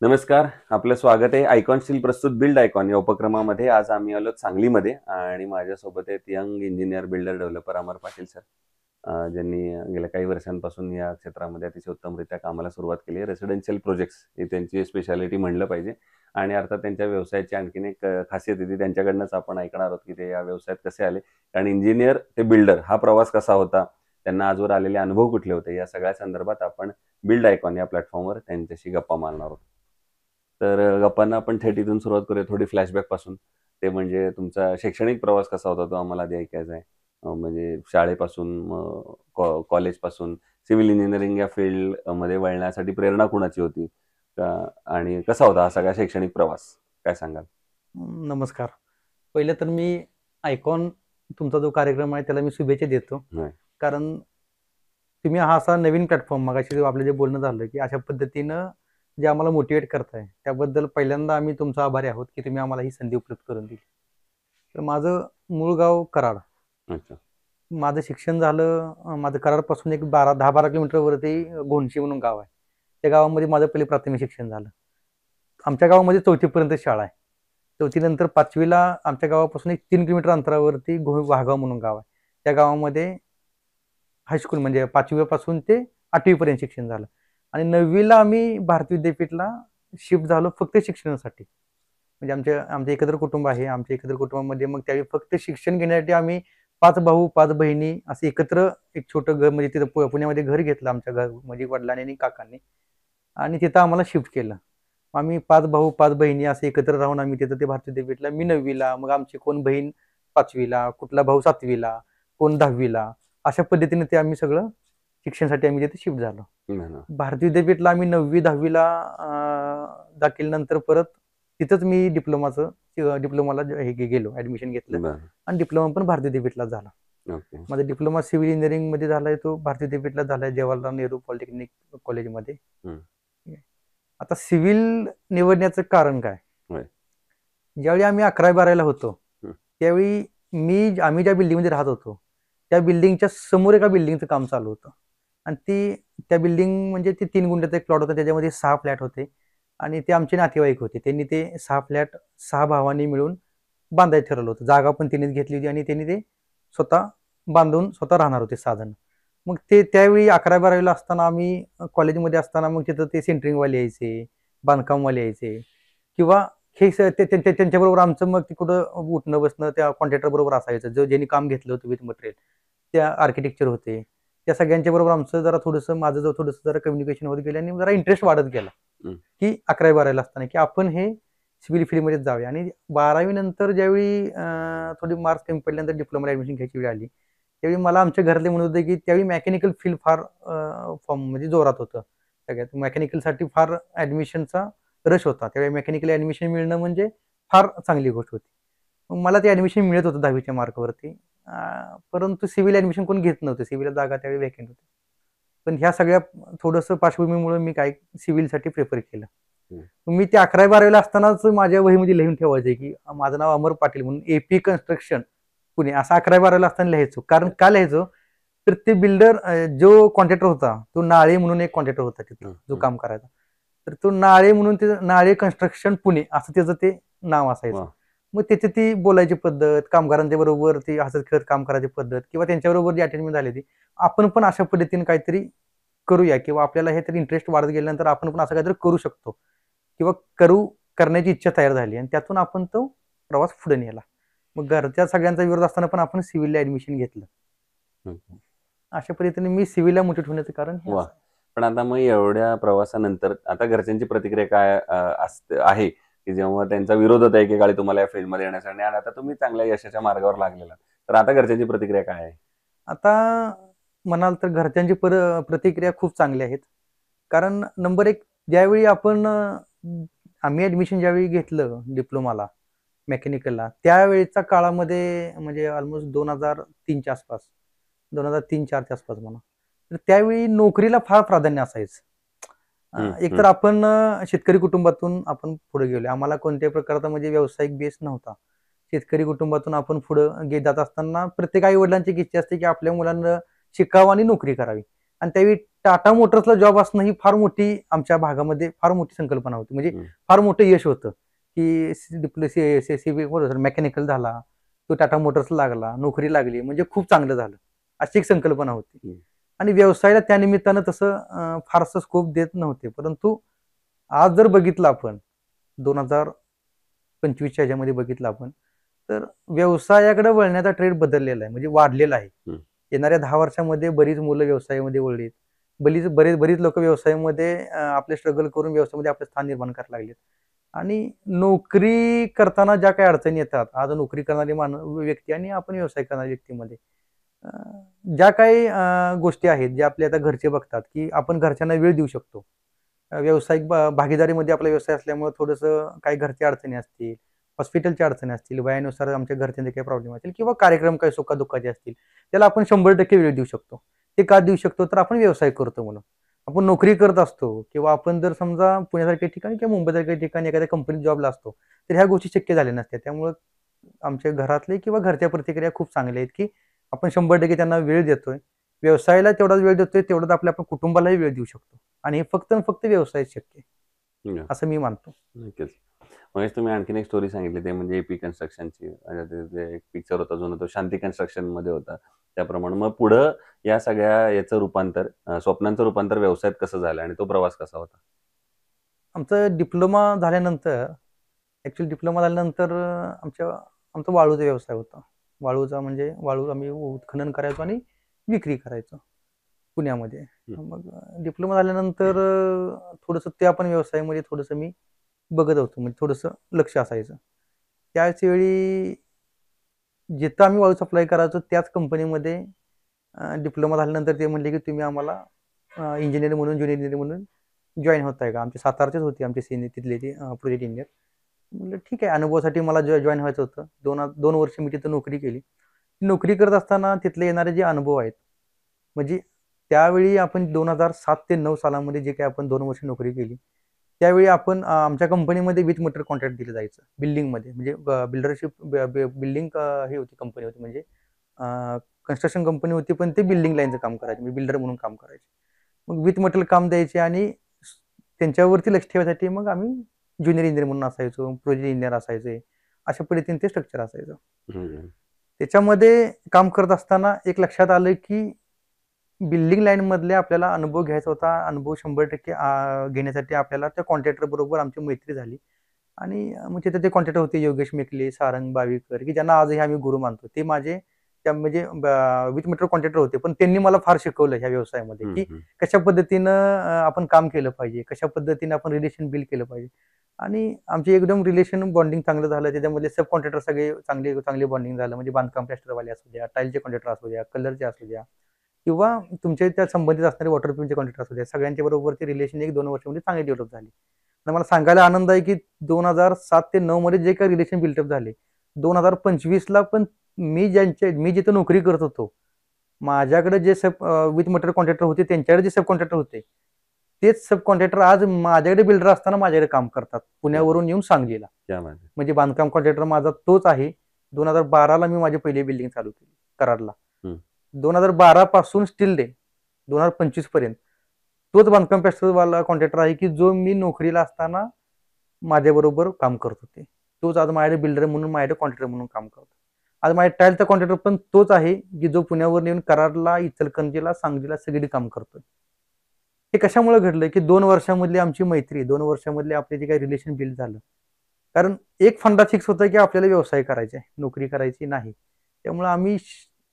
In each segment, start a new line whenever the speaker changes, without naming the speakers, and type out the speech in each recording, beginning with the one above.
नमस्कार. आपलं स्वागत आहे आयकॉन स्टील प्रस्तुत बिल्ड आयकॉन या उपक्रमामध्ये. आज आम्ही आलो सांगलीमध्ये आणि माझ्यासोबत आहेत यंग इंजिनियर बिल्डर डेव्हलपर अमर पाटील सर, ज्यांनी गेल्या काही वर्षांपासून या क्षेत्रामध्ये अतिशय उत्तमरित्या कामाला सुरुवात केली आहे. रेसिडेन्शियल प्रोजेक्ट्स ही त्यांची स्पेशालिटी म्हणलं पाहिजे आणि अर्थात त्यांच्या व्यवसायाची आणखीन एक खासियत आहे ती त्यांच्याकडनंच आपण ऐकणार आहोत की ते या व्यवसायात कसे आले आणि इंजिनियर ते बिल्डर हा प्रवास कसा होता, त्यांना आजवर आलेले अनुभव कुठले होते, या सगळ्या संदर्भात आपण बिल्ड आयकॉन या प्लॅटफॉर्मवर त्यांच्याशी गप्पा मारणार आहोत. तर गप्पांना आपण थेट इथून सुरुवात करूया थोडी फ्लॅशबॅक पासून. ते म्हणजे तुमचा शैक्षणिक प्रवास कसा होता तो आम्हाला आधी ऐकायचा आहे. म्हणजे शाळेपासून कॉलेजपासून सिव्हिल इंजिनिअरिंग या फील्ड मध्ये वळण्यासाठी प्रेरणा कुणाची होती आणि कसा होता हा सगळा शैक्षणिक प्रवास, काय सांगाल?
नमस्कार. पहिले तर मी आयकॉन तुमचा जो कार्यक्रम आहे त्याला मी शुभेच्छा देतो. कारण तुम्ही हा असा नवीन प्लॅटफॉर्म मगाशी आपलं जे बोलणं झालं की अशा पद्धतीनं जे आम्हाला मोटिवेट करताय त्याबद्दल पहिल्यांदा आम्ही तुमचा आभारी आहोत की तुम्ही आम्हाला ही संधी उपलब्ध करून दिली. तर माझं मूळ गाव कराड.
अच्छा.
माझं शिक्षण झालं माझं कराडपासून एक 10-12 किलोमीटरवरती घोणशी म्हणून गाव आहे. त्या गावामध्ये माझं पहिले प्राथमिक शिक्षण झालं. आमच्या गावामध्ये 4थी पर्यंत शाळा आहे. 4थी नंतर 5वीला आमच्या गावापासून एक 3 किलोमीटर अंतरावरती वाघगाव म्हणून गाव आहे. त्या गावामध्ये हायस्कूल म्हणजे 5वी पासून ते 8वी पर्यंत शिक्षण झालं आणि 9वीला आम्ही भारती विद्यापीठला शिफ्ट झालो फक्त शिक्षणासाठी. म्हणजे आमचं एकत्र कुटुंब आहे. आमच्या एकत्र कुटुंबामध्ये मग त्यावेळी फक्त शिक्षण घेण्यासाठी आम्ही 5 भाऊ 5 बहिणी असं एकत्र एक छोटं घर म्हणजे तिथं पुण्यामध्ये घर घेतलं आमच्या घर म्हणजे वडिलांनी आणि काकांनी आणि तिथं आम्हाला शिफ्ट केलं. आम्ही 5 भाऊ 5 बहिणी असे एकत्र राहून आम्ही तिथं ते भारती विद्यापीठला मी 9वीला मग आमची कोण बहीण 5वीला कुठला भाऊ 7वीला कोण 10वीला अशा पद्धतीने ते आम्ही सगळं शिक्षणासाठी आम्ही तिथे शिफ्ट झालो. भारती विद्यापीठला आम्ही 9वी 10वीला दाखल नंतर परत तिथंच मी डिप्लोमाला गेलो ऍडमिशन घेतलं आणि डिप्लोमा पण भारती विद्यापीठला झाला. माझा डिप्लोमा सिव्हिल इंजिनिअरिंग मध्ये झालाय तो भारती विद्यापीठला झालाय जवाहरलाल नेहरू पॉलिटेक्निक कॉलेजमध्ये. आता सिव्हिल निवडण्याचं कारण काय, ज्यावेळी आम्ही 11वी-12वीला होतो त्यावेळी आम्ही ज्या बिल्डिंगमध्ये राहत होतो त्या बिल्डिंगच्या समोर एका बिल्डिंगचं काम चालू होतं आणि त्या बिल्डिंग म्हणजे ते 3 गुंठ्याचा एक प्लॉट होता, त्याच्यामध्ये 6 फ्लॅट होते आणि ते आमचे नातेवाईक होते. त्यांनी ते 6 फ्लॅट 6 भावांनी मिळून बांधायचं ठरवलं होतं. जागा पण त्यांनीच घेतली होती आणि त्यांनी ते स्वतः बांधून स्वतः राहणार होते 6 जण. मग ते त्यावेळी 11वी-12वीला असताना आम्ही कॉलेजमध्ये असताना मग तिथं ते सेंटरिंगवाले यायचे, बांधकामवाले यायचे किंवा हे त्यांच्याबरोबर आमचं मग कुठं उठणं बसणं त्या कॉन्ट्रॅक्टर बरोबर असायचं. ज्यांनी काम घेतलं होतं विथ मटेरियल त्या आर्किटेक्चर होते. त्या सगळ्यांच्या बरोबर आमचं जरा थोडंसं माझं थोडंसं जरा कम्युनिकेशन होत गेलं आणि जरा इंटरेस्ट वाढत गेला की 11वी-12वीला असताना की आपण हे सिव्हिल फील्डमध्ये जाऊया. आणि 12वी नंतर ज्यावेळी थोडी मार्क्स कमी पडल्यानंतर डिप्लोमाला ऍडमिशन घ्यायची वेळ आली त्यावेळी मला आमच्या घरातले म्हणत होते की त्यावेळी मेकॅनिकल फील्ड फार फॉर्म म्हणजे जोरात होतं. सगळ्यात मेकॅनिकलसाठी फार ऍडमिशनचा रश होता. त्यावेळी मेकॅनिकल ऍडमिशन मिळणं म्हणजे फार चांगली गोष्ट होती. मग मला ते ऍडमिशन मिळत होतं 10वीच्या मार्कवरती. परंतु सिव्हिल ऍडमिशन कोण घेत नव्हतं, सिव्हिल जागा त्यावेळी व्हॅकंट होती. पण ह्या सगळ्या थोडंसं पार्श्वभूमीमुळे मी काय सिव्हिलसाठी प्रेफर केलं. मी ते 11वी-12वीला असतानाच माझ्या वहीमध्ये लिहून ठेवायचे की माझं नाव अमर पाटील म्हणून एपी कन्स्ट्रक्शन पुणे असं 11वी-12वीला असताना लिहायचो. कारण का लिहायचो तर ते बिल्डर जो कॉन्ट्रॅक्टर होता तो नाळे म्हणून एक कॉन्ट्रॅक्टर होता तिथं जो काम करायचा. तर तो नाळे म्हणून ते नाळे कन्स्ट्रक्शन पुणे असं त्याचं ते नाव असायचं. मग त्याची ती बोलायची पद्धत, कामगारांच्या बरोबर ती हसत खेळत काम करायची पद्धत किंवा त्यांच्याबरोबर जी अटेंडमेंट झाली ती आपण पण अशा पद्धतीने काहीतरी करूया किंवा आपल्याला हे तरी इंटरेस्ट वाढत गेल्यानंतर आपण पण असं काहीतरी करू शकतो किंवा करण्याची इच्छा तयार झाली आणि त्यातून आपण तो प्रवास पुढे नेला. मग घरच्या सगळ्यांचा विरोध असताना पण आपण सिव्हिलला ऍडमिशन घेतलं. अशा पद्धतीने मी सिव्हिलला मोटिवेट होण्याचं कारण
पण आता मग एवढ्या प्रवासानंतर आता घरच्यांची प्रतिक्रिया काय आहे की जेव्हा त्यांचा विरोध होता एकेकाळी तुम्हाला या फील्डमध्ये येण्यासाठी आणि आता तुम्ही चांगल्या यशाच्या मार्गावर लागलेला, तर आता घरच्यांची प्रतिक्रिया काय आहे?
आता म्हणाल तर घरच्यांची प्रतिक्रिया खूप चांगल्या आहेत. कारण नंबर 1 ज्यावेळी आम्ही ऍडमिशन ज्यावेळी घेतलं डिप्लोमाला मेकॅनिकलला त्यावेळेच्या काळामध्ये म्हणजे ऑलमोस्ट 2003च्या आसपास 2003-4च्या आसपास म्हणा, तर त्यावेळी नोकरीला फार प्राधान्य असायचं. एकतर आपण शेतकरी कुटुंबातून आपण पुढे गेलो. आम्हाला कोणत्याही प्रकारचा म्हणजे व्यावसायिक बेस नव्हता. शेतकरी कुटुंबातून आपण पुढे जात असताना प्रत्येक आई वडिलांची इच्छा असते की आपल्या मुलांना शिकावं आणि नोकरी करावी आणि त्यावेळी टाटा मोटर्सला जॉब असणं ही फार मोठी आमच्या भागामध्ये फार मोठी संकल्पना होती. म्हणजे फार मोठं यश होतं की मेकॅनिकल झाला, तो टाटा मोटर्सला लागला, नोकरी लागली म्हणजे खूप चांगलं झालं, अशी एक संकल्पना होती. आणि व्यवसायाला त्या निमित्तानं तसं फारसं स्कोप देत नव्हते. परंतु आज जर बघितलं आपण 2025च्या ह्याच्यामध्ये बघितलं आपण, तर व्यवसायाकडे वळण्याचा ट्रेंड बदललेला आहे, म्हणजे वाढलेला आहे. येणाऱ्या 10 वर्षामध्ये बरीच मुलं व्यवसायामध्ये वळलीत. बरीच लोक व्यवसायामध्ये आपले स्ट्रगल करून व्यवसायामध्ये आपलं स्थान निर्माण करायला लागलेत. आणि नोकरी करताना ज्या काही अडचणी येतात, आज नोकरी करणारी व्यक्ती आणि आपण व्यवसाय करणाऱ्या व्यक्तीमध्ये ज्या काही गोष्टी आहेत, ज्या आपले आता घरचे बघतात, की आपण घरच्यांना वेळ देऊ शकतो. व्यावसायिक भागीदारीमध्ये आपला व्यवसाय असल्यामुळे थोडंसं काही घरच्या अडचणी असतील, हॉस्पिटलच्या अडचणी असतील, वयानुसार आमच्या घरच्यांचे काही प्रॉब्लेम असतील किंवा कार्यक्रम काही सुखादुःखाचे असतील, त्याला आपण 100% वेळ देऊ शकतो. ते का देऊ शकतो? तर आपण व्यवसाय करतो म्हणून. आपण नोकरी करत असतो किंवा आपण जर समजा पुण्यासारख्या ठिकाणी किंवा मुंबईसारख्या ठिकाणी एखाद्या कंपनीत जॉबला असतो, तर ह्या गोष्टी शक्य झाल्या नसत्या. त्यामुळं आमच्या घरातले किंवा घरच्या प्रतिक्रिया खूप चांगल्या आहेत, की आपण 100% त्यांना वेळ देतोय. व्यवसायाला तेवढाच वेळ देतोय, तेवढाच आपल्या आपण कुटुंबालाही वेळ देऊ शकतो. आणि हे फक्त आणि फक्त व्यवसायात शक्य आहे, असं मी मानतो.
नक्कीच. महेश, तुम्ही आणखीन एक स्टोरी सांगितली, ते म्हणजे एपी कन्स्ट्रक्शनची. एक पिक्चर होता जुना, तो शांती कन्स्ट्रक्शन मध्ये होता. त्याप्रमाणे मग पुढं या सगळ्या याचं रूपांतर, स्वप्नांचं रूपांतर व्यवसायात कसं झालं आणि तो प्रवास कसा होता?
आमचं डिप्लोमा झाल्यानंतर आमचा वाळूचा व्यवसाय होता. वाळूचा म्हणजे वाळू आम्ही उत्खनन करायचो आणि विक्री करायचो पुण्यामध्ये. मग डिप्लोमा झाल्यानंतर थोडंसं त्या पण व्यवसायामध्ये थोडंसं मी बघत होतो, म्हणजे थोडंसं लक्ष असायचं. त्याच वेळी जिथं आम्ही वाळू सप्लाय करायचो त्याच कंपनीमध्ये डिप्लोमा झाल्यानंतर ते म्हणले की तुम्ही आम्हाला इंजिनियर म्हणून, ज्युनियर इंजिनियर म्हणून जॉईन होताय का? आमचे सातारचेच होते, आमचे सिनियर तिथले ते प्रोजेक्ट इंजिनियर. म्हटलं ठीक आहे, अनुभवासाठी मला जॉईन व्हायचं होतं. 2 वर्ष मी तिथं नोकरी केली. नोकरी करत असताना तिथले येणारे जे अनुभव आहेत, म्हणजे त्यावेळी आपण 2007 ते 9 सालामध्ये जे काही आपण 2 वर्ष नोकरी केली, त्यावेळी आपण आमच्या कंपनीमध्ये विथ मटेरियल कॉन्ट्रॅक्ट दिलं जायचं बिल्डिंगमध्ये. म्हणजे बिल्डरशिप बिल्डिंग हे होती, कंपनी होती, म्हणजे कन्स्ट्रक्शन कंपनी होती, पण ते बिल्डिंग लाईनचं काम करायचे, म्हणजे बिल्डर म्हणून काम करायचे. मग विथ मटेरियल काम द्यायचे आणि त्यांच्यावरती लक्ष ठेवायसाठी मग आम्ही ज्युनियर इंजिनियर म्हणून असायचो, प्रोजेक्ट इंजिनियर असायचे, अशा पद्धतीने ते स्ट्रक्चर असायचं. त्याच्यामध्ये काम करत असताना एक लक्षात आलं की बिल्डिंग लाईन मधले आपल्याला अनुभव घ्यायचा होता. अनुभव 100% घेण्यासाठी आपल्याला त्या कॉन्ट्रॅक्टर बरोबर आमची मैत्री झाली. आणि मग तिथे ते कॉन्ट्रॅक्टर होते योगेश मेकले, सारंग बावीकर, की ज्यांना आजही आम्ही गुरु मानतो. ते माझे म्हणजे विथ मीटर कॉन्ट्रॅक्टर होते, पण त्यांनी मला फार शिकवलं ह्या व्यवसायामध्ये, की कशा पद्धतीनं आपण काम केलं पाहिजे, कशा पद्धतीने आपण रिलेशन बिल्ड केलं पाहिजे. आणि आमचे एकदम रिलेशन बॉन्डिंग चांगलं झालं. त्याच्यामध्ये सब कॉन्ट्रॅक्टर सगळे चांगले बॉन्डिंग झालं. म्हणजे बांधकाम प्लॅस्टरवाले असू द्या, टाईलचे कॉन्ट्रॅक्टर असू द्या, कलरचे असू द्या, किंवा तुमच्या त्या संबंधित असणारे वॉटरप्रूफचे कॉन्ट्रॅक्टर असू द्या, सगळ्यांच्या बरोबर ते रिलेशन 1-2 वर्षामध्ये चांगले डेव्हलप झाले. आणि मला सांगायला आनंद आहे की 2007 ते 9 मध्ये जे काही रिलेशन बिल्डअप झाले, 2025ला पण मी जिथे नोकरी करत होतो, माझ्याकडे जे विथ मटेरियल कॉन्ट्रॅक्टर होते, त्यांच्याकडे जे सब कॉन्ट्रॅक्टर होते, तेच सब कॉन्ट्रॅक्टर आज माझ्याकडे बिल्डर असताना माझ्याकडे काम करतात, पुण्यावरून येऊन सांगलीला. म्हणजे बांधकाम कॉन्ट्रॅक्टर माझा तोच आहे. 2012ला मी माझी पहिली बिल्डिंग चालू केली कराडला. 2012 पासून स्टील डे 2025 पर्यंत तोच बांधकाम प्लॅस्टरवाला कॉन्ट्रॅक्टर आहे की जो मी नोकरीला असताना माझ्याबरोबर काम करत होते. तोच आज माझ्याकडे बिल्डर म्हणून, माझ्याकडे कॉन्ट्रॅक्टर म्हणून काम करतो. आज माझ्या टाईलचा कॉन्ट्रॅक्टर पण तोच आहे की जो पुण्यावर येऊन कराडला, इचलकरंजीला, सांगलीला सगळी काम करतोय. हे कशामुळे घडलं की 2 वर्षामधली आमची मैत्री, 2 वर्षामधले आपले जे काही रिलेशन बिल्ड झालं. कारण एक फंडा फिक्स होता की आपल्याला व्यवसाय करायचा आहे, नोकरी करायची नाही. त्यामुळे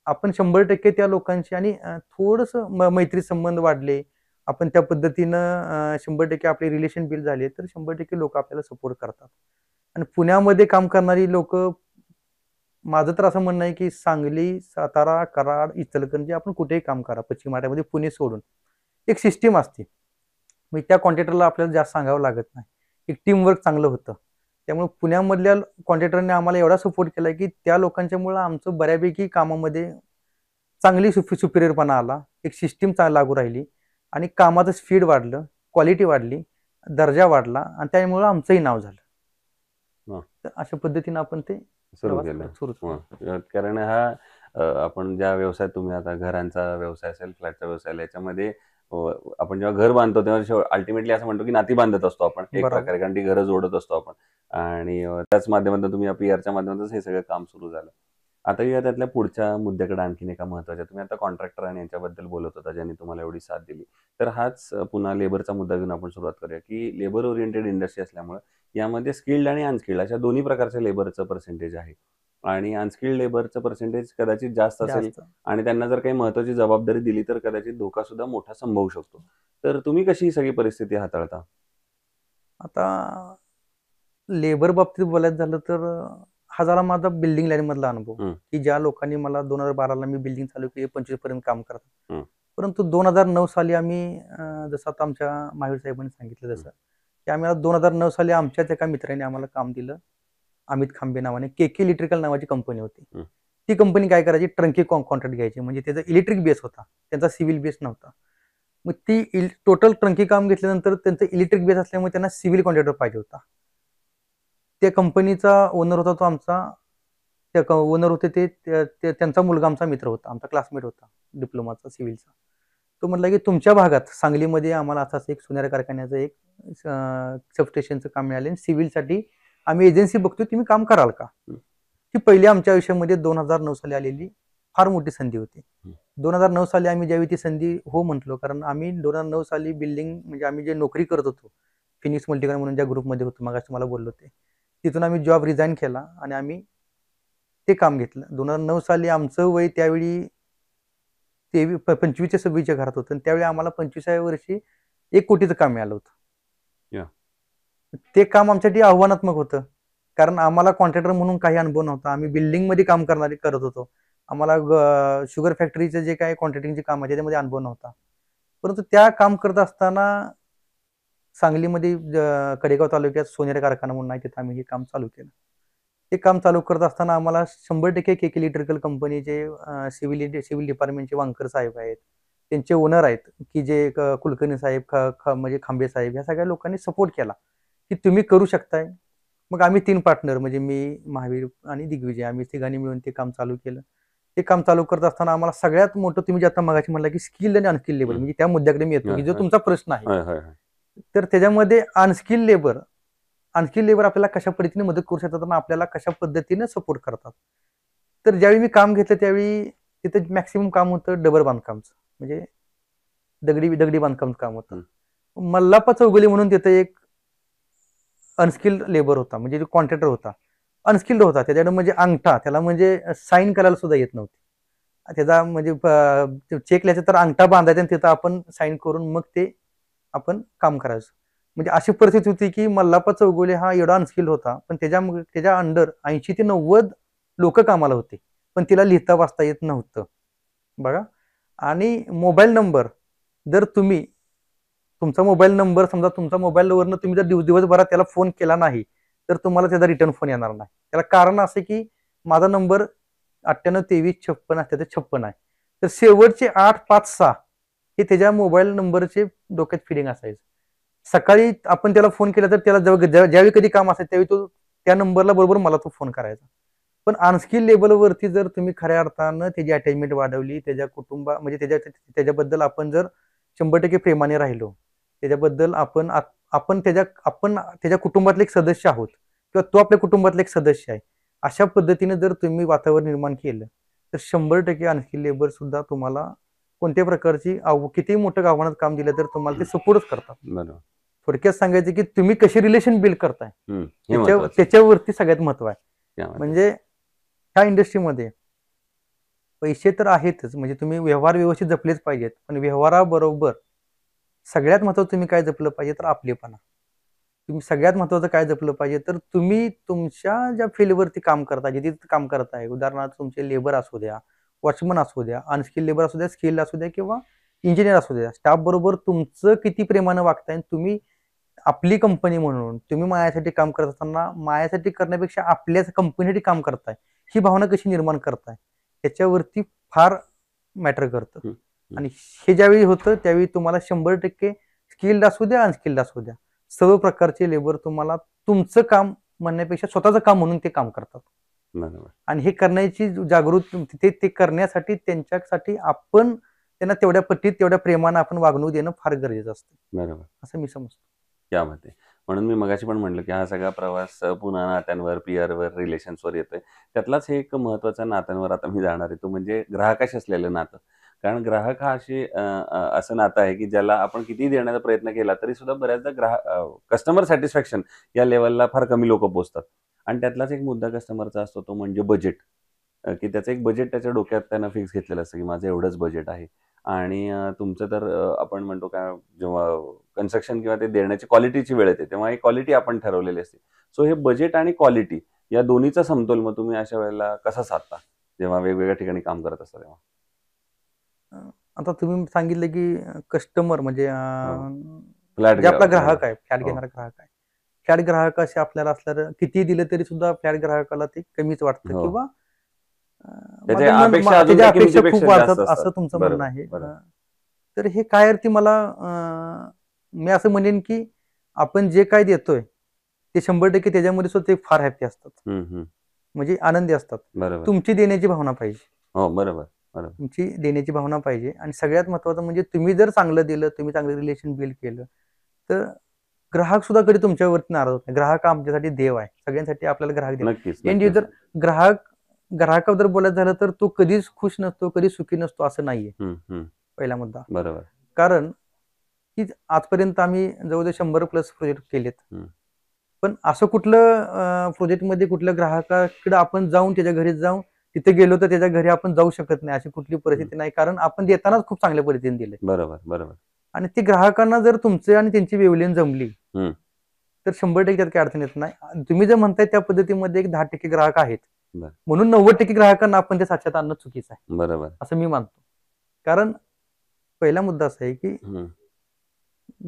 आपण 100% त्या लोकांशी आणि थोडंसं मैत्री संबंध वाढले. आपण त्या पद्धतीनं 100% आपले रिलेशन बिल्ड झाले, तर 100% लोक आपल्याला सपोर्ट करतात. आणि पुण्यामध्ये काम करणारी लोक, माझं तर असं म्हणणं आहे की सांगली, सातारा, कराड, इचलकरंजी, आपण कुठेही काम करा पश्चिम महाराष्ट्रामध्ये, पुणे सोडून एक सिस्टीम असते. मग त्या कॉन्ट्रॅक्टरला आपल्याला जास्त सांगावं लागत नाही. एक टीमवर्क चांगलं होतं. त्यामुळे पुण्यामधल्या कॉन्ट्रॅक्टरने आम्हाला एवढा सपोर्ट केला की त्या लोकांच्यामुळे आमचं बऱ्यापैकी कामामध्ये चांगली सुपिरियरपणा आला. एक सिस्टीम लागू राहिली आणि कामाचं स्पीड वाढलं, क्वालिटी वाढली, दर्जा वाढला आणि त्यामुळे आमचंही नाव झालं. तर अशा पद्धतीने आपण ते
सुरू केलं. कारण हा आपण ज्या व्यवसाय, तुम्ही आता घरांचा व्यवसाय असेल, फ्लॅटचा व्यवसाय, याच्यामध्ये आपण जेव्हा घर बांधतो तेव्हा अल्टिमेटली असं म्हणतो की नाती बांधत असतो आपण एक
बरोबर.
प्रकारे, कारण ती घरं जोडत असतो आपण. आणि त्याच माध्यमातून तुम्ही या PR च्या माध्यमातून हे सगळं काम सुरू झालं. आता या त्यातल्या पुढच्या मुद्द्याकडे आणखीन एका महत्त्वाच्या, तुम्ही आता कॉन्ट्रॅक्टर आणि यांच्याबद्दल बोलत होता ज्यांनी तुम्हाला एवढी साथ दिली. तर हाच पुन्हा लेबरचा मुद्दा घेऊन आपण सुरुवात करूया, की लेबर ओरिएंटेड इंडस्ट्री असल्यामुळे यामध्ये स्किल्ड आणि अनस्किल्ड अशा दोन्ही प्रकारच्या लेबरचं पर्सेंटेज आहे. आणि अनस्किल्ड लेबरचं पर्सेंटेज कदाचित जास्त असेल
जास्त.
आणि त्यांना जर काही महत्त्वाची जबाबदारी दिली तर कदाचित धोका सुद्धा मोठा संभवू शकतो. तर तुम्ही कशी ही सगळी परिस्थिती हाताळता?
आता लेबर बाबतीत बोलायचं झालं तर हा झाला माझा बिल्डिंग लाईन मधला अनुभव,
हं.
की ज्या लोकांनी मला 2012ला मी बिल्डिंग चालू केली, 25 पर्यंत काम करतात.
हं.
परंतु 2009 साली आम्ही जसं आता आमच्या महावीर साहेबांनी सांगितलं तसं, की आम्हाला 2009 साली आमच्याच एका मित्राने आम्हाला काम दिलं. अमित खांबे नावाने KK इलेक्ट्रिकल नावाची कंपनी होती.
हं.
ती कंपनी काय करायची, ट्रंकी कॉन्ट्रॅक्ट घ्यायची, म्हणजे त्याचा इलेक्ट्रिक बेस होता, त्यांचा सिव्हिल बेस नव्हता. मग ती टोटल ट्रंकी काम घेतल्यानंतर त्यांचं इलेक्ट्रिक बेस असल्यामुळे त्यांना सिव्हिल कॉन्ट्रॅक्टर पाहिजे होता. त्या कंपनीचा ओनर होता तो आमचा, ओनर होते त्यांचा मुलगा आमचा मित्र होता, आमचा क्लासमेट होता डिप्लोमाचा सिव्हिलचा. तो म्हटला की तुमच्या भागात सांगलीमध्ये आम्हाला असाच एक सोनार कारखान्याचं एक सबस्टेशनचं काम मिळाले, सिव्हिलसाठी आम्ही एजन्सी बघतोय, तुम्ही काम कराल का? ती पहिली आमच्या आयुष्यामध्ये 2009 साली आलेली फार मोठी संधी होती. 2009 साली आम्ही ज्यावेळी ती संधी हो म्हटलो, कारण आम्ही 2009 साली बिल्डिंग म्हणजे आम्ही जे नोकरी करत होतो फिनिक्स मल्टीकॉन म्हणून ज्या ग्रुपमध्ये होतो, मग तुम्हाला बोललो ते, तिथून आम्ही जॉब रिझाईन केला आणि आम्ही ते काम घेतलं. 2009 साली आमचं वय त्यावेळी 25 ते 26च्या घरात होतं, त्यावेळी आम्हाला 25व्या वर्षी 1 कोटीचं काम मिळालं होतं. ते काम आमच्यासाठी आव्हानात्मक होतं, कारण आम्हाला कॉन्ट्रॅक्टर म्हणून काही अनुभव नव्हता. आम्ही बिल्डिंगमध्ये काम करत होतो. आम्हाला शुगर फॅक्टरीचं जे काही कॉन्ट्रॅक्टिंगचे काम आहे त्याच्यामध्ये अनुभव नव्हता. परंतु त्या काम करत असताना सांगलीमध्ये कडेगाव तालुक्यात सोनेरी कारखाना म्हणून आहे, तिथं आम्ही हे काम चालू केलं. ते काम चालू करत असताना आम्हाला 100% KK इलेक्ट्रिकल कंपनीचे सिव्हिल डिपार्टमेंटचे वांकर साहेब आहेत, त्यांचे ओनर आहेत, की जे कुलकर्णी साहेब, म्हणजे खांबे साहेब, या सगळ्या लोकांनी सपोर्ट केला की तुम्ही करू शकताय. मग आम्ही 3 पार्टनर, म्हणजे मी, महावीर आणि दिग्विजय, आम्ही तिघांनी मिळून ते काम चालू केलं. ते काम चालू करत असताना आम्हाला सगळ्यात मोठं, तुम्ही जे आता मगाशी म्हणला की स्किल्ड आणि अनस्किल्ड लेबर, म्हणजे त्या मुद्द्याकडे मी येतो की जो तुमचा प्रश्न आहे. तर त्याच्यामध्ये अनस्किल्ड लेबर आपल्याला कशा पद्धतीने मदत करू शकतात आणि आपल्याला कशा पद्धतीने सपोर्ट करतात. तर ज्यावेळी मी काम घेतलं त्यावेळी तिथं मॅक्सिमम काम होतं डबर बांधकामचं, म्हणजे दगडी बांधकामचं काम होतं. मल्लाप्पा चौगुले म्हणून तिथं एक अनस्किल्ड लेबर होता, म्हणजे जो कॉन्ट्रॅक्टर होता, अनस्किल्ड होता. त्याच्याकडे म्हणजे अंगठा, त्याला म्हणजे साईन करायला सुद्धा येत नव्हती. त्याचा म्हणजे चेक लिहायचं तर अंगठा बांधायचा आणि तिथं आपण साईन करून मग ते आपण काम करायचं. म्हणजे अशी परिस्थिती होती की मल्लाप्पा चौगुले हा एवढा अनस्किल्ड होता, पण त्याच्या अंडर 80 ते 90 लोक कामाला होते, पण तिला लिहिता वाचता येत नव्हतं बघा. आणि मोबाईल नंबर, जर तुम्ही तुमचा मोबाईल नंबर, समजा तुमचा मोबाईलवरनं तुम्ही जर दिवसभरात त्याला फोन केला नाही तर तुम्हाला त्याचा रिटर्न फोन येणार नाही. त्याला कारण असं की माझा नंबर 982356 आहे, तर शेवटचे 856 हे त्याच्या मोबाईल नंबरचे डोक्यात फिडिंग असायचं. सकाळी आपण त्याला फोन केला तर त्याला ज्यावेळी कधी काम असेल त्यावेळी तो त्या नंबरला बरोबर मला तो फोन करायचा. पण अनस्किल लेवलवरती जर तुम्ही खऱ्या अर्थानं त्याची अटॅचमेंट वाढवली, त्याच्या म्हणजे त्याच्याबद्दल आपण जर 100% प्रेमाने राहिलो, त्याच्याबद्दल आपण त्याच्या कुटुंबातले एक सदस्य आहोत किंवा तो आपल्या कुटुंबातले एक सदस्य आहे, अशा पद्धतीने जर तुम्ही वातावरण निर्माण केलं तर 100% अनस्किल लेबर सुद्धा तुम्हाला कोणत्या प्रकारची किती मोठं आव्हानात काम दिलं तर तुम्हाला ते सपोर्टच करतात. थोडक्यात सांगायचं की तुम्ही कशी रिलेशन बिल्ड करताय त्याच्यावरती सगळ्यात महत्व आहे. म्हणजे ह्या इंडस्ट्रीमध्ये पैसे तर आहेतच, म्हणजे तुम्ही व्यवहार व्यवस्थित जपलेच पाहिजेत, पण व्यवहाराबरोबर सगळ्यात महत्वाचं तुम्ही काय जपलं पाहिजे तर आपलेपणा. तुम्ही सगळ्यात महत्वाचं काय जपलं पाहिजे तर तुम्ही तुमच्या ज्या फील्डवरती काम करता, जिथे काम करताय, उदाहरणार्थ तुमचे लेबर असू द्या, वॉचमन असू द्या, अनस्किल लेबर असू द्या, स्किल असू द्या किंवा इंजिनियर असू द्या, स्टाफ बरोबर तुमचं किती प्रेमानं वागताय. तुम्ही आपली कंपनी म्हणून तुम्ही मायासाठी काम करत असताना मायासाठी करण्यापेक्षा आपल्याच कंपनीसाठी काम करताय ही भावना कशी निर्माण करताय याच्यावरती फार मॅटर करतं. आणि हे ज्यावेळी होतं त्यावेळी तुम्हाला 100% स्किल्ड असू द्या, अनस्किल्ड असू द्या, सर्व प्रकारचे लेबर तुम्हाला तुमचं काम म्हणण्यापेक्षा स्वतःचं काम म्हणून ते काम करतात. आणि हे करण्याची जागृती ते करण्यासाठी त्यांच्यासाठी आपण त्यांना तेवढ्या पट्टीत तेवढ्या प्रेमानं आपण वागणूक देणं फार गरजेचं असतं,
बरोबर.
असं मी समजतो.
क्या बात आहे. म्हणून मी मगाशी पण म्हटलं, की हा सगळा प्रवास पुन्हा नात्यांवर, पियरवर, रिलेशन्सवर येतोय. त्यातलाच हे एक महत्त्वाचा नात्यांवर आता मी जाणार आहे. तो म्हणजे ग्राहकाशी असलेलं नातं. कारण ग्राहक हा असं नातं आहे, की ज्याला आपण कितीही देण्याचा प्रयत्न केला तरी सुद्धा बऱ्याचदा कस्टमर सॅटिस्फॅक्शन या लेव्हलला फार कमी लोकं पोहोचतात. आणि त्यातलाच एक मुद्दा कस्टमरचा असतो तो म्हणजे बजेट. की त्याचं एक बजेट त्याच्या डोक्यात त्यानं फिक्स घेतलेलं असतं, की माझं एवढंच बजेट आहे. आणि तुमचं तर आपण म्हणतो का जेव्हा कन्स्ट्रक्शन किंवा ते देण्याची क्वालिटीची वेळ येते, तेव्हा ही क्वालिटी आपण ठरवलेली असते. सो हे बजेट आणि क्वालिटी या दोन्हीचा समतोल मग तुम्ही अशा वेळेला कसा साधता? जेव्हा वेगवेगळ्या ठिकाणी काम करत असता तेव्हा?
आता तुम्ही सांगितलं की कस्टमर म्हणजे
हो. फ्लॅट
जे आपला
घ्यावा.
ग्राहक आहे, फ्लॅट
हो.
घेणारा ग्राहक आहे. फ्लॅट ग्राहकाशी आपल्याला असल्यावर किती दिलं तरी सुद्धा फ्लॅट ग्राहकाला ते कमीच वाटतं,
हो.
किंवा
त्याच्या अपेक्षा अजून
त्याच्या
त्या
अपेक्षा खूप
किमतीपेक्षा जास्त
वाढतात,
असतात.
असं तुमचं म्हणणं
बरोबर,
आहे.
बरोबर.
तर हे काय अर्थी मला मी असं म्हणेन की आपण जे काय देतोय ते 100% त्याच्यामध्ये सुद्धा ते फार हॅपी असतात,
हं, हं.
म्हणजे आनंदी असतात.
बरोबर.
तुमची देण्याची भावना पाहिजे.
हो, बरोबर, बरोबर.
तुमची देण्याची भावना पाहिजे, आणि सगळ्यात महत्त्वाचं म्हणजे तुम्ही जर चांगलं दिलं, तुम्ही चांगलं रिलेशन बिल्ड केलं, तर ग्राहक सुद्धा कधी तुमच्यावरती नाराज होत नाही. ग्राहक आमच्यासाठी देव आहे. सगळ्यांसाठी आपल्याला ग्राहक देव.
नक्कीच,
एंड
नक्कीच.
युजर ग्राहक ग्राहकाबद्दल बोलायचं झालं तर तो कधीच खुश नसतो, कधी सुखी नसतो असं नाहीये.
हं, हं.
पहिला मुद्दा.
बरोबर.
कारण की आजपर्यंत आम्ही जवळजवळ 100+ प्रोजेक्ट केलेत.
हं.
पण असं कुठलं प्रोजेक्टमध्ये कुठल्या ग्राहकाकडे आपण जाऊन त्याच्या घरी जाऊन तिथे गेलो तर त्याच्या घरी आपण जाऊ शकत नाही, अशी कुठली परिस्थिती नाही. कारण आपण देतानाच खूप चांगल्या पद्धतीने दिले.
बरोबर, बरोबर.
आणि ते ग्राहकांना जर तुमचे आणि त्यांची वेवलेन जमली
हं.
तर 100% त्यात काही अडचण येत नाही. तुम्ही जे म्हणताय त्या पद्धतीमध्ये एक 10% ग्राहक आहेत,
बरं.
म्हणून 90% ग्राहकांना आपण ते साक्षात आणणं चुकीचं आहे,
बरोबर.
असं मी मानतो. कारण पहिला मुद्दा असा आहे की
हं.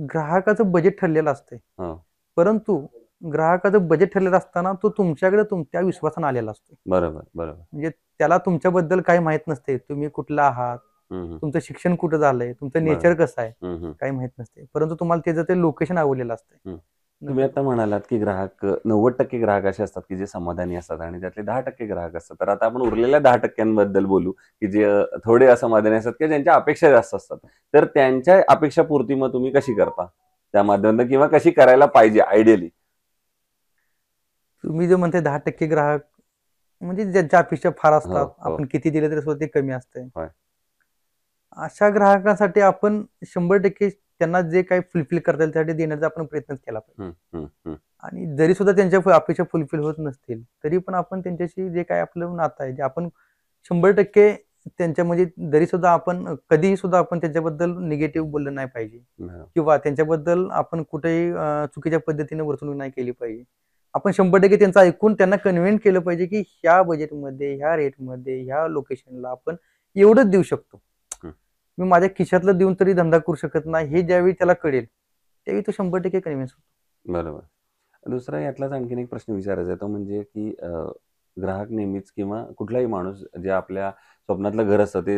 ग्राहकाचं बजेट ठरलेलं असतंय,
हो.
परंतु ग्राहकाचं बजेट ठरलेलं असताना तो तुमच्याकडे तुमच्या विश्वासानं आलेला असतो.
बरोबर, बरोबर.
म्हणजे त्याला तुमच्याबद्दल काही माहित नसते, तुम्ही कुठला आहात,
हं, हं.
तुमचं शिक्षण कुठं झालंय, तुमचं
बरोबर.
नेचर कसं आहे,
हं, हं.
काही माहित नसते. परंतु तुम्हाला त्याचं ते लोकेशन आवडलेलं असतंय.
हं. तुम्ही आता म्हणालात, की 90% ग्राहक असे असतात, की जे समाधानी असतात आणि त्यातले 10% ग्राहक असतात. तर आता आपण उरलेल्या 10% बद्दल बोलू, की जे थोडे असमाधानी असतात किंवा ज्यांच्या अपेक्षा जास्त असतात. तर त्यांच्या अपेक्षापूर्ती मग तुम्ही कशी करता? त्या माध्यमातून किंवा कशी करायला पाहिजे आयडियली?
तुम्ही जे म्हणताय 10% ग्राहक म्हणजे ज्यांच्या अपेक्षा फार
हो,
असतात,
हो.
आपण किती दिले तरी सुद्धा ते कमी असते.
होय.
अशा ग्राहकांसाठी आपण 100% त्यांना जे काही फुलफिल करता येईल त्यासाठी देण्याचा आपण प्रयत्नच केला पाहिजे.
हं, हं, हं.
आणि जरी सुद्धा त्यांच्या अपेक्षा फुलफिल होत नसतील, तरी पण आपण त्यांच्याशी जे काही आपलं नातं आहे, जे आपण 100% त्यांच्या म्हणजे जरी सुद्धा आपण कधीही सुद्धा आपण त्यांच्याबद्दल निगेटिव्ह बोललं नाही पाहिजे,
बरोबर.
किंवा त्यांच्याबद्दल आपण कुठेही चुकीच्या पद्धतीने वर्तणूक नाही केली पाहिजे. आपण 100% त्यांचं ऐकून त्यांना कन्व्हिन्स केलं पाहिजे, की ह्या बजेटमध्ये, ह्या रेटमध्ये, ह्या लोकेशनला आपण एवढंच देऊ शकतो.
हं.
मी माझ्या खिशातलं देऊन तरी धंदा करू शकत नाही, हे ज्यावेळी त्याला कळेल, त्यावेळी तो 100% कन्व्हिन्स होतो.
बरोबर. दुसरा यातलाच आणखीन एक प्रश्न विचारायचा आहे तो म्हणजे की ग्राहक नेहमीच किंवा कुठलाही माणूस जे आपल्या स्वप्नातलं घर असतं ते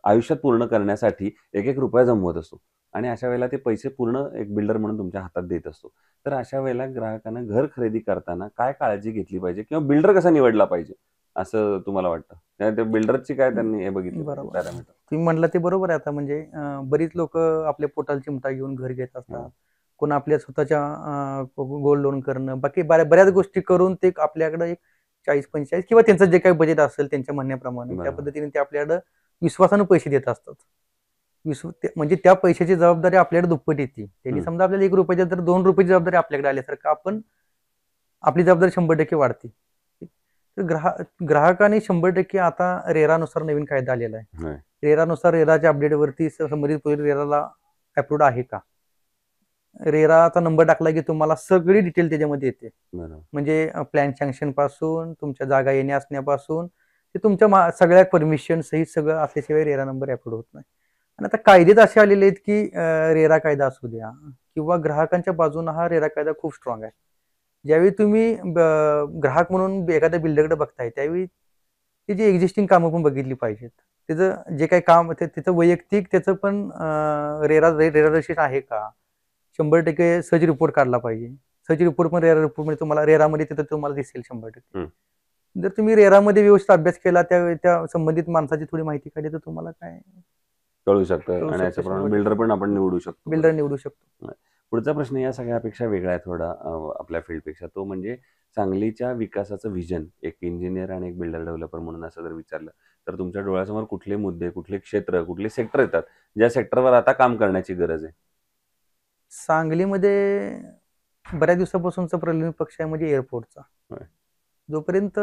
आयुष्यात पूर्ण करण्यासाठी एक रुपया जमवत असतो आणि अशा वेळेला ते पैसे पूर्ण एक बिल्डर म्हणून तुमच्या हातात देत असतो. तर अशा वेळेला ग्राहकानं घर खरेदी करताना काय काळजी घेतली पाहिजे किंवा बिल्डर कसा निवडला पाहिजे असं तुम्हाला वाटतं? त्या बिल्डरची काय त्यांनी हे बघितली पाहिजे
बरोबर.
पॅरामीटर?
तुम्ही म्हणलं ते बरोबर आहे. आता म्हणजे बरीच लोक आपल्या पोटाला चिमटा घेऊन घर घेत असतात.
हो.
कोण आपल्या स्वतःच्या गोल्ड लोन करणं, बाकी बऱ्याच गोष्टी करून ते आपल्याकडे एक 40-45 किंवा त्यांचं जे काही बजेट असेल त्यांच्या म्हणण्याप्रमाणे त्या
बरोबर.
पद्धतीने ते आपल्याकडे विश्वासानं पैसे देत असतात. म्हणजे त्या पैशाची जबाबदारी आपल्याकडे दुप्पट येते. त्यांनी
हं.
समजा आपल्याला 1 रुपयाची तर 2 रुपयाची जबाबदारी आपल्याकडे आल्यासारखं आपण आपली जबाबदारी 100% वाढते. तर ग्राहकाने 100% आता रेरानुसार नवीन कायदा आलेला आहे.
होय.
रेरानुसार रेराच्या अपडेटवरती संबंधित प्रोजेक्ट रेराला अप्रूव्ड आहे का? रेराचा नंबर टाकला की तुम्हाला सगळी डिटेल त्याच्यामध्ये येते.
बरोबर.
म्हणजे प्लॅन सँक्शन पासून तुमच्या जागा येण्या असण्यापासून ते तुमच्या सगळ्या परमिशन सहित सगळं असल्याशिवाय रेरा नंबर अप्रूव्ड होत नाही. आणि आता कायदेच असे आलेले आहेत की रेरा कायदा असू द्या किंवा ग्राहकांच्या बाजूने हा रेरा कायदा खूप स्ट्रॉंग आहे. ज्यावेळी तुम्ही ग्राहक म्हणून एखाद्या बिल्डरकडे बघताय त्यावेळी त्याची एक्झिस्टिंग कामं पण बघितली पाहिजेत. त्याचं जे काही काम त्याचं वैयक्तिक त्याचं पण रेरा रजिस्ट्रेशन आहे का? 100% सर्च रिपोर्ट काढला पाहिजे. सर्च रिपोर्ट पण रेरा रिपोर्टमध्ये तुम्हाला रेरामध्ये तिथं तुम्हाला दिसेल 100%.
हं.
जर तुम्ही रेरामध्ये व्यवस्थित अभ्यास केला, त्या त्या संबंधित माणसाची थोडी माहिती काढली तर तुम्हाला काय
कळू शकतं
कळू
आणि
शकतं
याच्याप्रमाणे
100%.
बिल्डर पण आपण निवडू शकतो.
बिल्डर निवडू शकतो.
पुढचा प्रश्न या सगळ्यापेक्षा वेगळा आहे थोडा आपल्या फील्डपेक्षा. तो म्हणजे सांगलीच्या विकासाचं व्हिजन एक इंजिनियर आणि एक बिल्डर डेव्हलपर म्हणून असं जर विचारलं, तर तुमच्या डोळ्यासमोर कुठले मुद्दे, कुठले क्षेत्र, कुठले सेक्टर येतात, ज्या सेक्टरवर आता काम करण्याची गरज आहे?
सांगलीमध्ये बऱ्याच दिवसापासूनचा प्रलंबित पक्ष आहे म्हणजे एअरपोर्टचा.
होय.
जोपर्यंत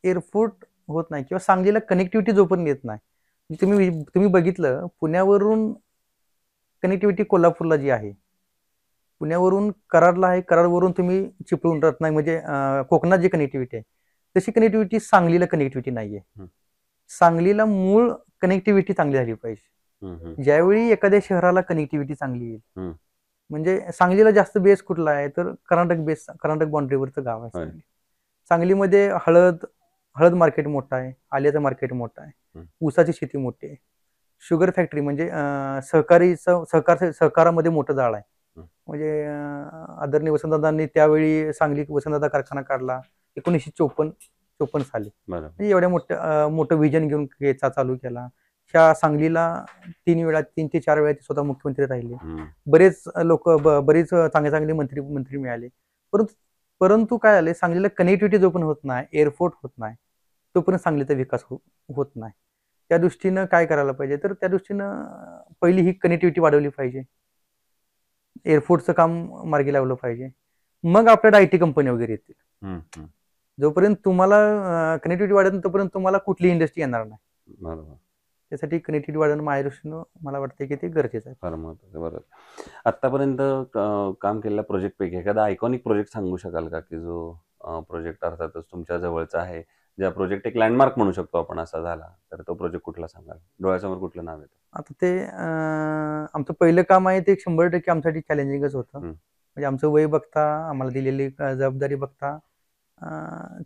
एअरपोर्ट होत नाही किंवा सांगलीला कनेक्टिव्हिटी जोपर्यंत येत नाही, म्हणजे तुम्ही बघितलं पुण्यावरून कनेक्टिव्हिटी कोल्हापूरला जी आहे, पुण्यावरून कराडला आहे, कराडवरून तुम्ही चिपळूण रत्नागिरी म्हणजे कोकणात जी कनेक्टिव्हिटी आहे, तशी कनेक्टिव्हिटी सांगलीला कनेक्टिव्हिटी नाहीये.
हं.
सांगलीला मूळ कनेक्टिव्हिटी चांगली झाली पाहिजे.
हं, हं.
ज्यावेळी एखाद्या शहराला कनेक्टिव्हिटी चांगली येईल,
हं.
म्हणजे सांगलीला जास्त बेस कुठला आहे तर कर्नाटक बाउंड्रीवरचं गाव आहे
होय.
सांगली. सांगलीमध्ये हळद मार्केट मोठं आहे, आल्याचं मार्केट मोठं आहे,
हं.
ऊसाची शेती मोठी आहे, शुगर फॅक्टरी म्हणजे सहकारामध्ये मोठं जाळ आहे.
हं.
म्हणजे आदरणीय वसंतदादांनी त्यावेळी सांगलीत वसंतदादा कारखाना काढला 1954 साली.
बरोबर.
म्हणजे एवढ्या मोठं विजन घेऊन चालू केला. ह्या सांगलीला 3 ते 4 वेळा ते स्वतः मुख्यमंत्री राहिले.
हं.
बरेच लोक बरेच चांगले मंत्री मिळाले. परंतु काय आले, सांगलीला कनेक्टिव्हिटी जो पण होत नाही, एअरपोर्ट होत नाही, तोपर्यंत सांगलीचा विकास होत नाही. त्या दृष्टीनं काय करायला पाहिजे, तर त्या दृष्टीनं पहिली ही कनेक्टिव्हिटी वाढवली पाहिजे. एअरपोर्टचं काम मार्गी लावलं पाहिजे. मग आपल्याला IT कंपनी वगैरे येतील.
हं, हं.
जोपर्यंत तुम्हाला कनेक्टिव्हिटी वाढत नाही तोपर्यंत तुम्हाला कुठली इंडस्ट्री येणार नाही.
बरोबर.
त्यासाठी कनेक्टिव्हिटी वाढवणं माझ्या दृष्टीनं मला वाटतं की ते गरजेचं आहे.
फार महत्वाचं. बरोबर. आतापर्यंत काम केलेल्या प्रोजेक्टपैकी एखादा आयकॉनिक प्रोजेक्ट सांगू शकाल का, की जो प्रोजेक्ट अर्थातच तुमच्या जवळचा आहे, ज्या प्रोजेक्ट एक लँडमार्क म्हणू शकतो आपण असा झाला, तर तो प्रोजेक्ट कुठला सांगाल? डोळ्यासमोर कुठलं नाव येतं?
आता ते आमचं पहिलं काम आहे ते 100% आमच्यासाठी चॅलेंजिंगच होतं.
हं.
म्हणजे आमचं वय बघता, आम्हाला दिलेली जबाबदारी बघता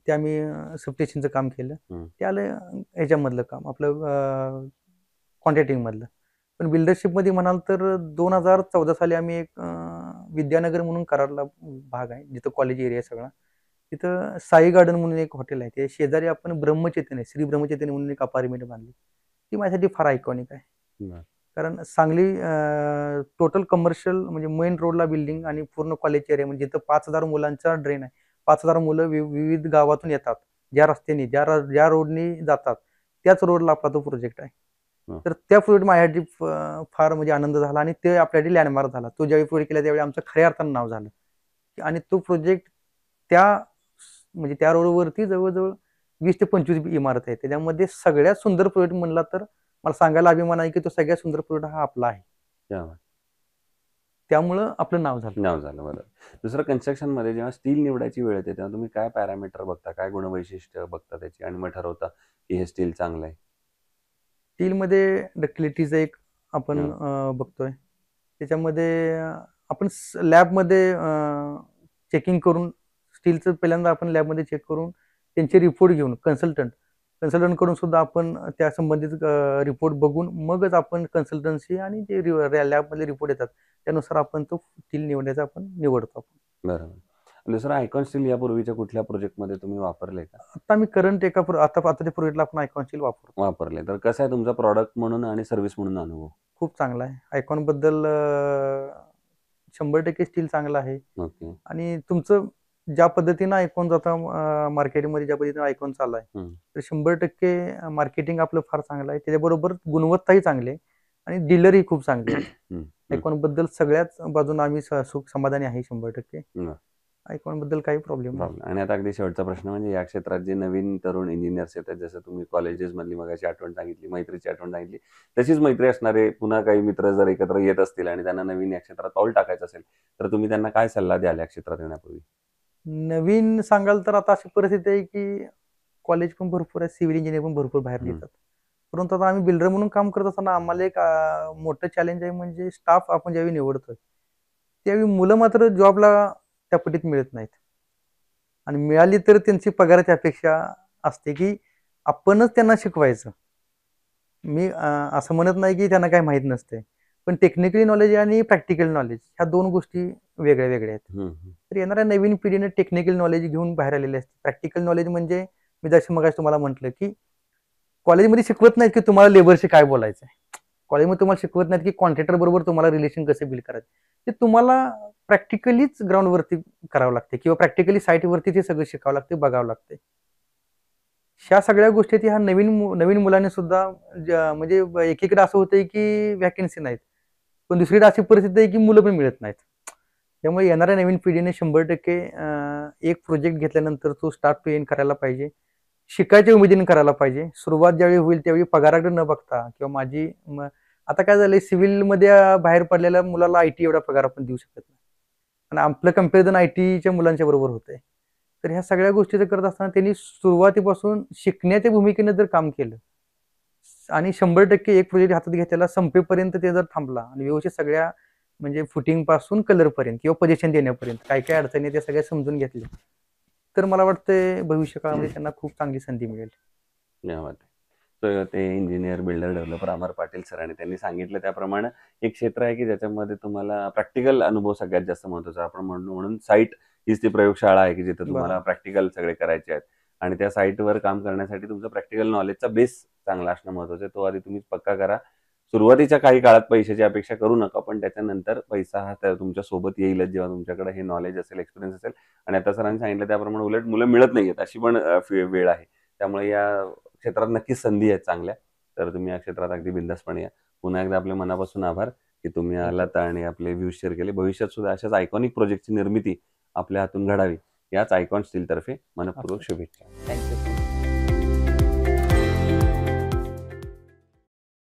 ते आम्ही सबस्टेशनचं काम केलं.
हं.
ते आलं ह्याच्यामधलं काम आपलं कॉन्ट्रॅक्टिंगमधलं. पण बिल्डरशिपमध्ये म्हणाल तर 2014 साली आम्ही एक विद्यानगर म्हणून कराडला भाग आहे, जिथं कॉलेज एरिया सगळा. तिथं साई गार्डन म्हणून एक हॉटेल आहे. ते शेजारी आपण ब्रह्मचैतन्य, श्री ब्रह्मचैतन्य म्हणून एक अपार्टमेंट बांधली. ती माझ्यासाठी फार आयकॉनिक आहे.
बरं.
कारण सांगली टोटल कमर्शियल म्हणजे मेन रोडला बिल्डिंग आणि पूर्ण कॉलेज एरिया म्हणजे जिथं 5,000 मुलांचा ड्रेन आहे. 5,000 मुलं विविध गावातून येतात. ज्या रस्त्याने, ज्या रोडनी जातात, त्याच रोडला आपला तो प्रोजेक्ट आहे.
हं.
तर त्या प्रोजेक्ट माझ्यासाठी फार म्हणजे आनंद झाला आणि ते आपल्यासाठी लँडमार्क झाला. तो ज्यावेळी प्रोजेक्ट केला त्यावेळी आमचं खऱ्या अर्थानं नाव झालं. आणि तो प्रोजेक्ट म्हणजे त्या रोडवरती जवळ-जवळ 20 ते 25 इमारत आहेत. त्याच्यामध्ये सगळ्यात सुंदर प्रोजेक्ट म्हणला तर मला सांगायला अभिमान आहे की तो सगळ्यात सुंदर प्रोजेक्ट हा आपला आहे.
क्या बात!
त्यामुळं आपलं नाव झालं.
नाव झालं. बरोबर. दुसरं कन्स्ट्रक्शनमध्ये जेव्हा स्टील निवडायची वेळ येते, तेव्हा तुम्ही काय पॅरामीटर बघता? काय गुणवैशिष्ट्य बघता त्याची आणि मग ठरवता, की हे स्टील चांगलं आहे?
स्टीलमध्ये डक्टिलिटीचं एक आपण बघतोय. त्याच्यामध्ये आपण लॅबमध्ये चेकिंग करून स्टीलचं पहिल्यांदा आपण लॅबमध्ये चेक करून त्यांचे रिपोर्ट घेऊन कन्सल्टंट कडून सुद्धा आपण त्या संबंधित रिपोर्ट बघून मगच आपण कन्सल्टन्सी आणि जे लॅबमधले रिपोर्ट येतात त्यानुसार आपण तो स्टील निवडण्याचा आपण निवडतो आपण.
बरोबर. दुसरं आयकॉन स्टील यापूर्वीच्या कुठल्या प्रोजेक्टमध्ये तुम्ही वापरले का?
आता मी करंट आता त्या प्रोजेक्टला आपण आयकॉन स्टील वापरतो.
वापरले. तर कसं आहे तुमचा प्रॉडक्ट म्हणून आणि सर्व्हिस म्हणून अनुभव?
खूप चांगला आहे. आयकॉन बद्दल 100% स्टील चांगला आहे.
ओके.
आणि तुमचं ज्या पद्धतीनं आयकॉन जाता मार्केटमध्ये ज्या पद्धतीनं आयकॉन चालू आहे,
हं.
तर 100% मार्केटिंग आपलं फार चांगलं आहे. त्याच्याबरोबर गुणवत्ताही चांगली आहे आणि डीलरही खूप चांगले आहेत.
हं. हं.
आयकॉन बद्दल सगळ्याच बाजूने आम्ही सुख समाधानी आहे 100%.
बरं.
आयकॉन बद्दल काही प्रॉब्लेम नाही.
प्रॉब्लेम. आणि आता अगदी शेवटचा प्रश्न म्हणजे या क्षेत्रात जे नवीन तरुण इंजिनियर्स येतात, जसं तुम्ही कॉलेजेसमधली मगाची आठवण सांगितली, मैत्रीची आठवण सांगितली, तशीच मैत्री असणारे पुन्हा काही मित्र जर एकत्र येत असतील आणि त्यांना नवीन या क्षेत्रात पाऊल टाकायचं असेल, तर तुम्ही त्यांना काय सल्ला द्याल या क्षेत्रात येण्यापूर्वी?
नवीन सांगाल तर आता अशी परिस्थिती आहे की कॉलेज पण भरपूर आहे, सिव्हिल इंजिनियर पण भरपूर बाहेर येतात. परंतु आता आम्ही बिल्डर म्हणून काम करत असताना आम्हाला एक मोठं चॅलेंज आहे म्हणजे स्टाफ आपण ज्यावेळी निवडतोय त्यावेळी मुलं मात्र जॉबला त्या पटीत मिळत नाहीत. आणि मिळाली तर त्यांची पगाराची अपेक्षा असते की आपणच त्यांना शिकवायचं. मी असं म्हणत नाही की त्यांना काही माहीत नसते, पण टेक्निकली नॉलेज आणि प्रॅक्टिकल नॉलेज ह्या 2 गोष्टी वेगळ्या आहेत.
हं, हं.
तर येणाऱ्या नवीन पिढीने टेक्निकल नॉलेज घेऊन बाहेर आलेले असते. प्रॅक्टिकल नॉलेज म्हणजे मी जसं मगाशी तुम्हाला म्हटलं की कॉलेजमध्ये शिकवत नाहीत की तुम्हाला लेबरशी काय बोलायचं आहे. कॉलेजमध्ये तुम्हाला शिकवत नाहीत की कॉन्ट्रॅक्टर बरोबर तुम्हाला रिलेशन कसं बिल्ड करायचं. ते तुम्हाला प्रॅक्टिकलीच ग्राउंडवरती करावं लागते किंवा प्रॅक्टिकली साईटवरती ते सगळं शिकावं लागते, बघावं लागते. ह्या सगळ्या गोष्टी ह्या नवीन मुलांनी सुद्धा म्हणजे एकीकडे असं होतंय की व्हॅकन्सी नाहीत, पण दुसरीकडे अशी परिस्थिती आहे की मुलं पण मिळत नाहीत. त्यामुळे येणाऱ्या नवीन पिढीने 100% एक प्रोजेक्ट घेतल्यानंतर तो स्टार्ट टू एंड करायला पाहिजे. शिकायच्या उमेदीने करायला पाहिजे. सुरुवात ज्यावेळी होईल त्यावेळी पगाराकडे न बघता किंवा आता काय झालंय सिव्हिलमध्ये बाहेर पडलेल्या मुलाला आयटी एवढा पगार आपण देऊ शकत नाही. आणि आपलं कंपॅरिझन आयटीच्या मुलांच्या बरोबर होतंय. तर ह्या सगळ्या गोष्टी जर करत असताना त्यांनी सुरुवातीपासून शिकण्याच्या भूमिकेने जर काम केलं आणि 100% एक प्रोजेक्ट हातात घेतलेला संपेपर्यंत ते जर थांबला आणि व्यवस्थित सगळ्या म्हणजे फुटिंग पासून कलर पर्यंत किंवा पोझिशन देण्यापर्यंत काय काय अडचणी आहेत त्या सगळ्या समजून घेतल्या, तर मला वाटतंय भविष्य काळामध्ये त्यांना खूप चांगली संधी मिळेल.
धन्यवाद. तर ते इंजिनियर, बिल्डर, डेव्हलपर अमर पाटील सर आणि त्यांनी सांगितलं त्याप्रमाणे एक क्षेत्र आहे की ज्याच्यामध्ये तुम्हाला प्रॅक्टिकल अनुभव सगळ्यात जास्त महत्त्वाचा. आपण म्हणून साईट हीच ती प्रयोगशाळा आहे की जिथे तुम्हाला
बरोबर.
प्रॅक्टिकल सगळे करायचे आहेत आणि त्या साईटवर काम करण्यासाठी तुमचं प्रॅक्टिकल नॉलेजचा बेस चांगला असणं महत्त्वाचं आहे. तो आधी तुम्ही पक्का करा. सुरुवातीच्या काही काळात पैशाची अपेक्षा करू नका, पण त्याच्यानंतर पैसा हा तुमच्या सोबत येईलच जेव्हा तुमच्याकडे हे नॉलेज असेल, एक्सपिरियन्स असेल. आणि आता सरांनी सांगितलं त्याप्रमाणे उलट मुलं मिळत नाहीयेत अशी पण वेळ आहे. त्यामुळे या क्षेत्रात नक्कीच संधी आहेत चांगल्या. तर तुम्ही या क्षेत्रात अगदी बिनधास्तपणे या. पुन्हा एकदा आपल्या मनापासून आभार की तुम्ही आलात आणि आपले व्ह्यूज शेअर केले. भविष्यात सुद्धा अशाच आयकॉनिक प्रोजेक्टची निर्मिती आपल्या हातून घडावी याच आयकॉन स्टीलतर्फे मनपूर्वक शुभेच्छा.
थँक्यू.